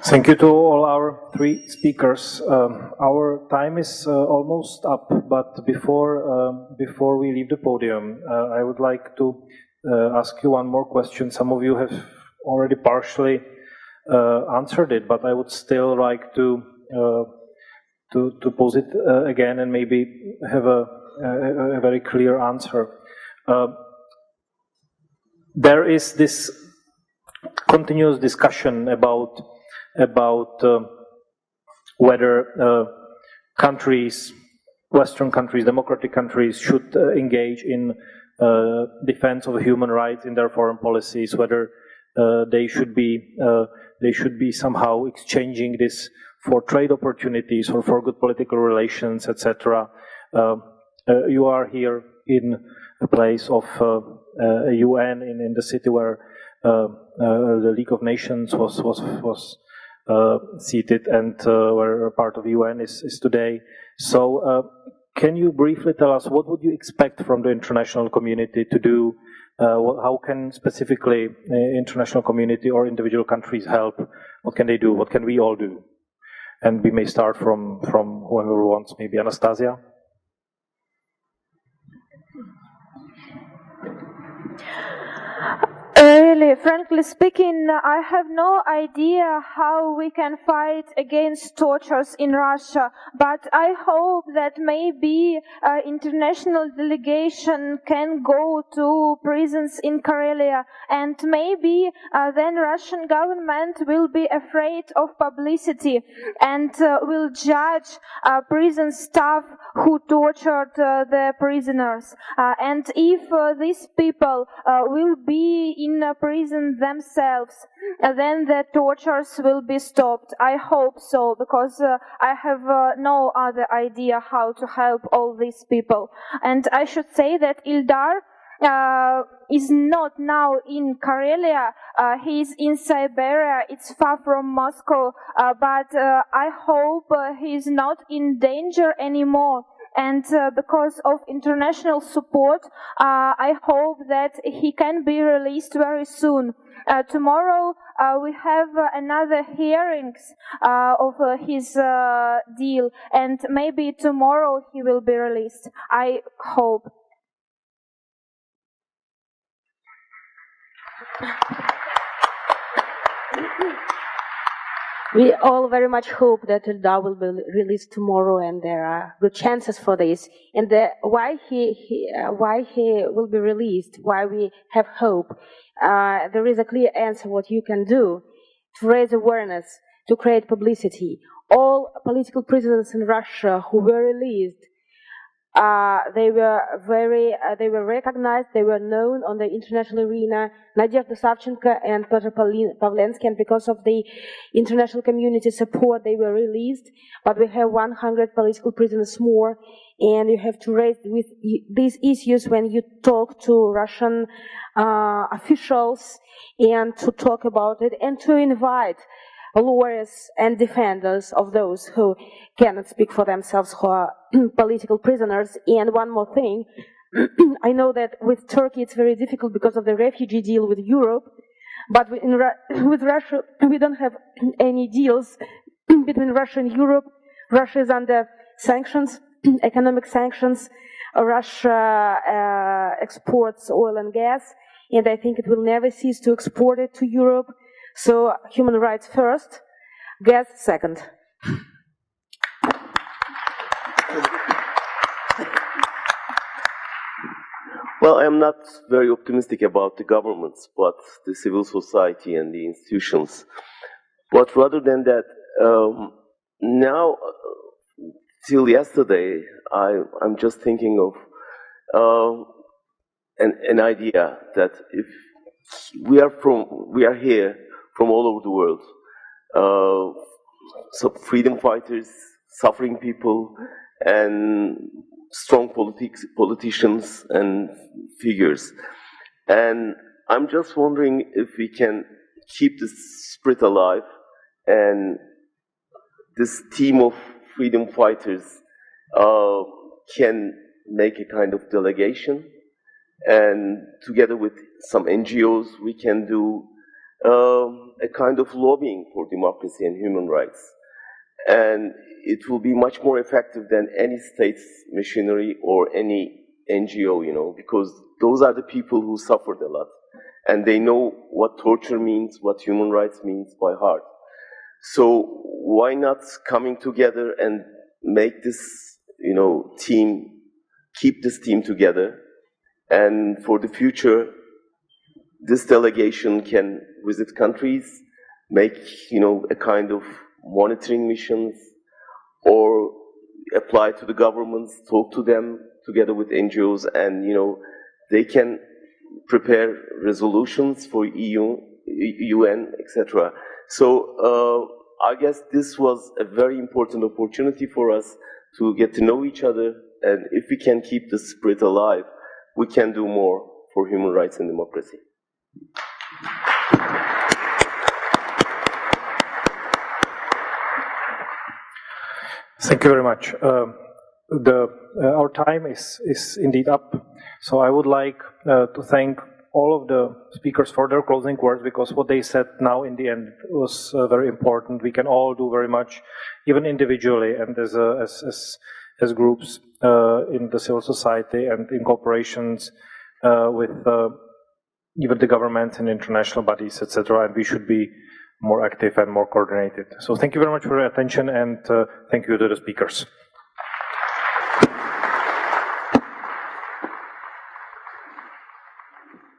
Thank you to all our three speakers. Our time is almost up, but before we leave the podium, I would like to ask you one more question. Some of you have already partially answered it, but I would still like to pose it again and maybe have a very clear answer. There is this continuous discussion about whether countries, Western countries, democratic countries, should engage in defense of human rights in their foreign policies, whether they should be somehow exchanging this for trade opportunities or for good political relations, etc. You are here in a place of a UN in the city where the League of Nations was seated, and where a part of UN is today. So can you briefly tell us what would you expect from the international community to do? How can specifically international community or individual countries help? What can they do? What can we all do? And we may start from whoever wants, maybe Anastasia. Really, frankly speaking, I have no idea how we can fight against tortures in Russia, but I hope that maybe international delegation can go to prisons in Karelia, and maybe then Russian government will be afraid of publicity and will judge prison staff who tortured the prisoners. And if these people will be in prison themselves, then the tortures will be stopped. I hope so, because I have no other idea how to help all these people. And I should say that Ildar is not now in Karelia, he is in Siberia, it's far from Moscow, but I hope he is not in danger anymore. And because of international support, I hope that he can be released very soon. Tomorrow we have another hearings of his deal, and maybe tomorrow he will be released. I hope. We all very much hope that Ildar will be released tomorrow, and there are good chances for this. And why he will be released, why we have hope, there is a clear answer what you can do to raise awareness, to create publicity. All political prisoners in Russia who were released, they were recognized, they were known on the international arena. Nadezhda Savchenko and Petr Pavlensky, and because of the international community support, they were released. But we have 100 political prisoners more, and you have to raise with these issues when you talk to Russian officials, and to talk about it, and to invite lawyers and defenders of those who cannot speak for themselves, who are political prisoners. And one more thing, I know that with Turkey it's very difficult because of the refugee deal with Europe, but with Russia we don't have any deals between Russia and Europe. Russia is under sanctions, economic sanctions. Russia exports oil and gas, and I think it will never cease to export it to Europe. So human rights first, gas second. Well, I am not very optimistic about the governments, but the civil society and the institutions. But rather than that, now, till yesterday, I'm just thinking of an idea that if we are here from all over the world, so freedom fighters, suffering people, and strong politicians and figures. And I'm just wondering if we can keep this spirit alive, and this team of freedom fighters can make a kind of delegation, and together with some NGOs we can do a kind of lobbying for democracy and human rights. And it will be much more effective than any state's machinery or any NGO, you know, because those are the people who suffered a lot. And they know what torture means, what human rights means by heart. So why not coming together and make this, you know, team, keep this team together, and for the future, this delegation can visit countries, make, you know, a kind of monitoring missions, or apply to the governments, talk to them together with NGOs, and, you know, they can prepare resolutions for EU, UN, etc. So I guess this was a very important opportunity for us to get to know each other, and if we can keep the spirit alive, we can do more for human rights and democracy. Thank you very much. Our time is indeed up, so I would like to thank all of the speakers for their closing words, because what they said now in the end was very important. We can all do very much, even individually and as groups in the civil society and in corporations with even the government and international bodies, etc. And we should be more active and more coordinated. So thank you very much for your attention, and thank you to the speakers.